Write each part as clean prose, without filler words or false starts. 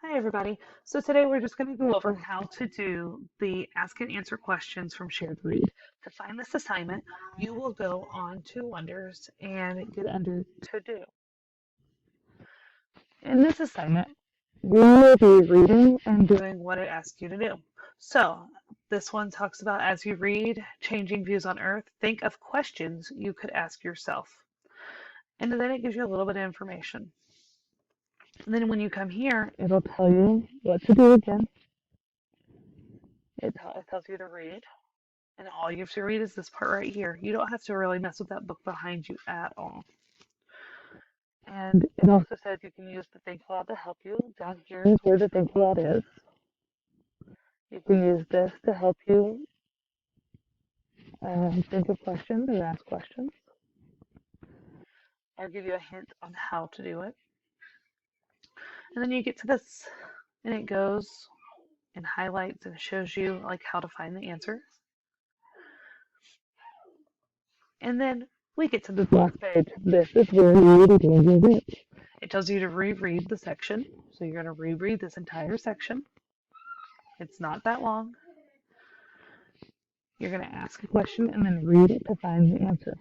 Hi, everybody. So today we're just going to go over how to do the ask and answer questions from Shared Read. To find this assignment, you will go on to Wonders and get under To Do. In this assignment, you will be reading and doing what it asks you to do. So this one talks about as you read, changing views on Earth, think of questions you could ask yourself. And then it gives you a little bit of information. And then when you come here, it'll tell you what to do again. It tells you to read, and all you have to read is this part right here. You don't have to really mess with that book behind you at all. And it also says you can use the Think Aloud to help you. Down here is where the Think Aloud is. You can use this to help you think of questions or ask questions, or give you a hint on how to do it. And then you get to this, and it goes and highlights and shows you like how to find the answer. And then we get to this last page. This is where you are going to read. It tells you to reread the section. So you're going to reread this entire section. It's not that long. You're going to ask a question and then read it to find the answer.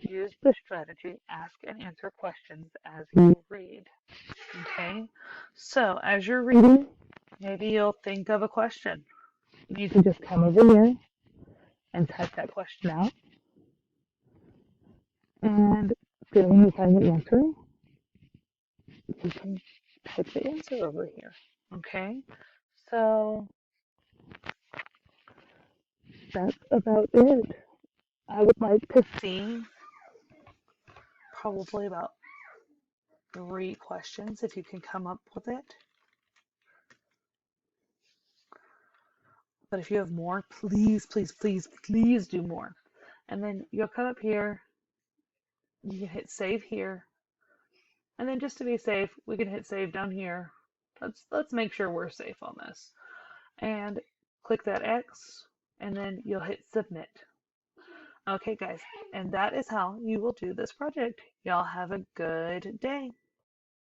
Use the strategy, ask and answer questions as you read. Okay? So as you're reading, maybe you'll think of a question. You can just come over here and type that question out. And then when you find the answer, you can type the answer over here. Okay? So that's about it. I would like to see probably about 3 questions if you can come up with it. But if you have more, please, please, please, please do more. And then you'll come up here, you can hit save here. And then just to be safe, we can hit save down here. Let's make sure we're safe on this. And click that X, and then you'll hit submit. Okay, guys, and that is how you will do this project. Y'all have a good day.